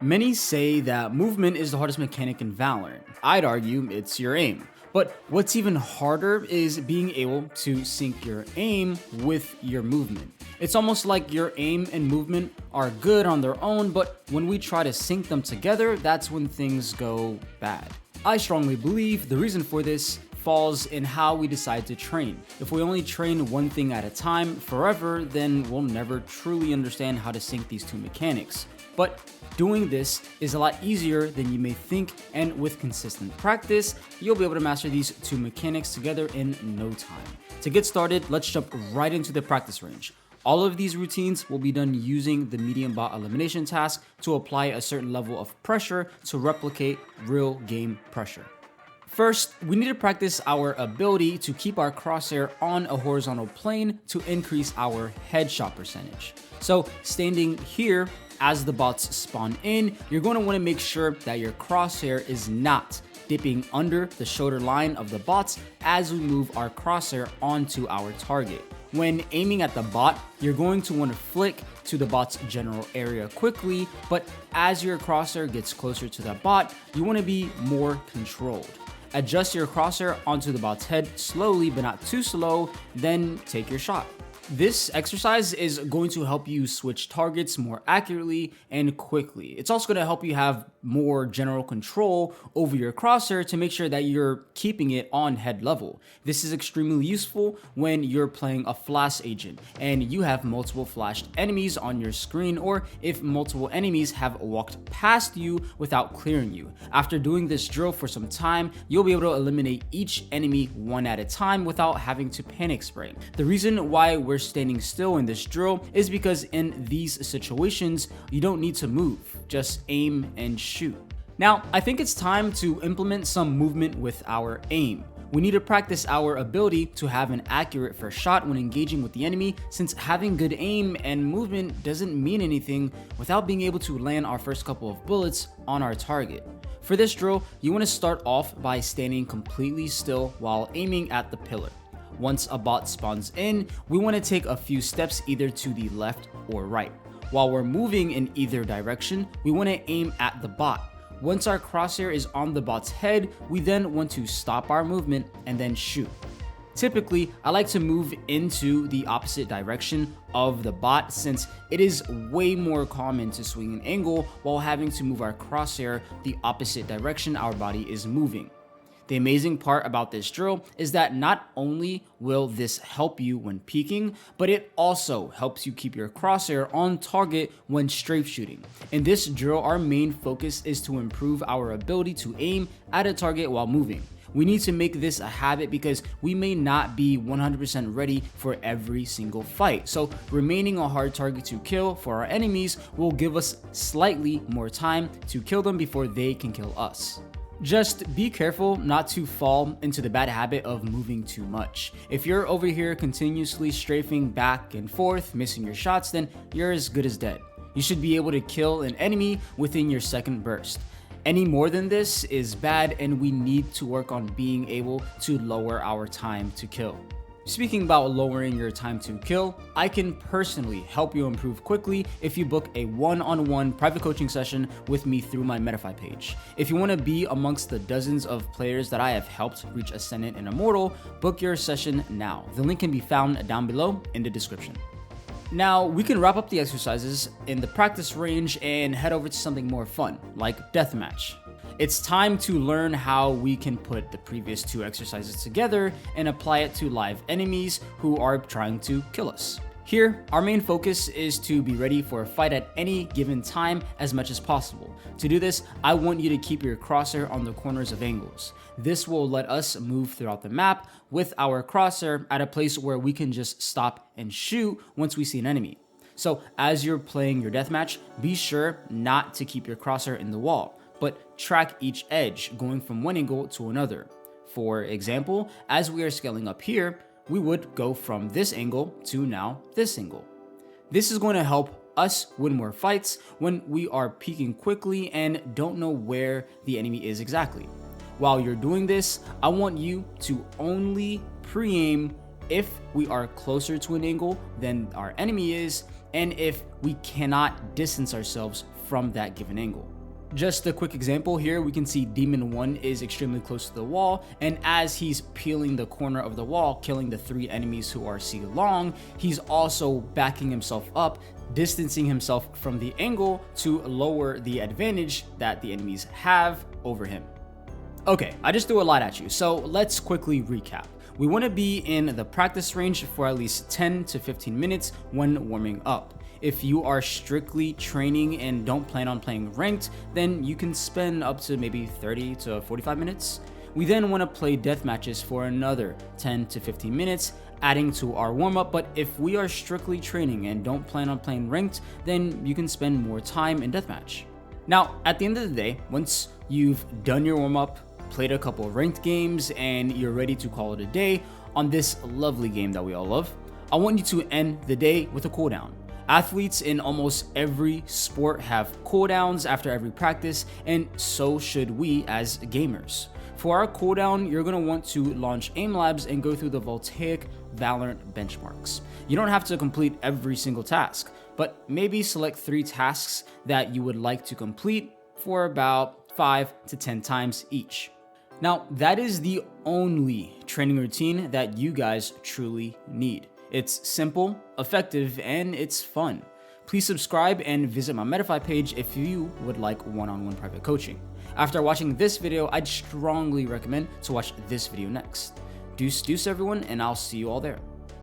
Many say that movement is the hardest mechanic in Valorant. I'd argue it's your aim. But what's even harder is being able to sync your aim with your movement. It's almost like your aim and movement are good on their own, but when we try to sync them together, that's when things go bad. I strongly believe the reason for this falls in how we decide to train. If we only train one thing at a time forever, then we'll never truly understand how to sync these two mechanics. But doing this is a lot easier than you may think, and with consistent practice, you'll be able to master these two mechanics together in no time. To get started, let's jump right into the practice range. All of these routines will be done using the medium bot elimination task to apply a certain level of pressure to replicate real game pressure. First, we need to practice our ability to keep our crosshair on a horizontal plane to increase our headshot percentage. So standing here as the bots spawn in, you're going to want to make sure that your crosshair is not dipping under the shoulder line of the bots as we move our crosshair onto our target. When aiming at the bot, you're going to want to flick to the bot's general area quickly, but as your crosshair gets closer to the bot, you want to be more controlled. Adjust your crosshair onto the bot's head slowly, but not too slow, then take your shot. This exercise is going to help you switch targets more accurately and quickly. It's also going to help you have more general control over your crosshair to make sure that you're keeping it on head level. This is extremely useful when you're playing a flash agent and you have multiple flashed enemies on your screen, or if multiple enemies have walked past you without clearing you. After doing this drill for some time, you'll be able to eliminate each enemy one at a time without having to panic spray. The reason why we're standing still in this drill is because in these situations, you don't need to move, just aim and shoot. Now, I think it's time to implement some movement with our aim. We need to practice our ability to have an accurate first shot when engaging with the enemy, since having good aim and movement doesn't mean anything without being able to land our first couple of bullets on our target. For this drill, you want to start off by standing completely still while aiming at the pillar. Once a bot spawns in, we want to take a few steps either to the left or right. While we're moving in either direction, we want to aim at the bot. Once our crosshair is on the bot's head, we then want to stop our movement and then shoot. Typically, I like to move into the opposite direction of the bot, since it is way more common to swing an angle while having to move our crosshair the opposite direction our body is moving. The amazing part about this drill is that not only will this help you when peeking, but it also helps you keep your crosshair on target when strafe shooting. In this drill, our main focus is to improve our ability to aim at a target while moving. We need to make this a habit because we may not be 100% ready for every single fight. So remaining a hard target to kill for our enemies will give us slightly more time to kill them before they can kill us. Just be careful not to fall into the bad habit of moving too much. If you're over here continuously strafing back and forth, missing your shots, then you're as good as dead. You should be able to kill an enemy within your second burst. Any more than this is bad, and we need to work on being able to lower our time to kill. Speaking about lowering your time to kill, I can personally help you improve quickly if you book a one-on-one private coaching session with me through my Medify page. If you want to be amongst the dozens of players that I have helped reach Ascendant and Immortal, book your session now. The link can be found down below in the description. Now, we can wrap up the exercises in the practice range and head over to something more fun, like deathmatch. It's time to learn how we can put the previous two exercises together and apply it to live enemies who are trying to kill us. Here, our main focus is to be ready for a fight at any given time as much as possible. To do this, I want you to keep your crosshair on the corners of angles. This will let us move throughout the map with our crosshair at a place where we can just stop and shoot once we see an enemy. So as you're playing your deathmatch, be sure not to keep your crosshair in the wall, but track each edge going from one angle to another. For example, as we are scaling up here, we would go from this angle to now this angle. This is going to help us win more fights when we are peeking quickly and don't know where the enemy is exactly. While you're doing this, I want you to only pre-aim if we are closer to an angle than our enemy is, and if we cannot distance ourselves from that given angle. Just a quick example here, we can see Demon 1 is extremely close to the wall, and as he's peeling the corner of the wall, killing the 3 enemies who are C long, he's also backing himself up, distancing himself from the angle to lower the advantage that the enemies have over him. Okay, I just threw a lot at you, so let's quickly recap. We want to be in the practice range for at least 10 to 15 minutes when warming up. If you are strictly training and don't plan on playing ranked, then you can spend up to maybe 30 to 45 minutes. We then want to play death matches for another 10 to 15 minutes, adding to our warm-up. But if we are strictly training and don't plan on playing ranked, then you can spend more time in deathmatch. Now, at the end of the day, once you've done your warm-up, played a couple of ranked games, and you're ready to call it a day on this lovely game that we all love, I want you to end the day with a cooldown. Athletes in almost every sport have cooldowns after every practice, and so should we as gamers. For our cooldown, you're going to want to launch Aimlabs and go through the Voltaic Valorant benchmarks. You don't have to complete every single task, but maybe select 3 tasks that you would like to complete for about 5 to 10 times each. Now, that is the only training routine that you guys truly need. It's simple, effective, and it's fun. Please subscribe and visit my Medify page if you would like one-on-one private coaching. After watching this video, I'd strongly recommend to watch this video next. Deuce everyone, and I'll see you all there.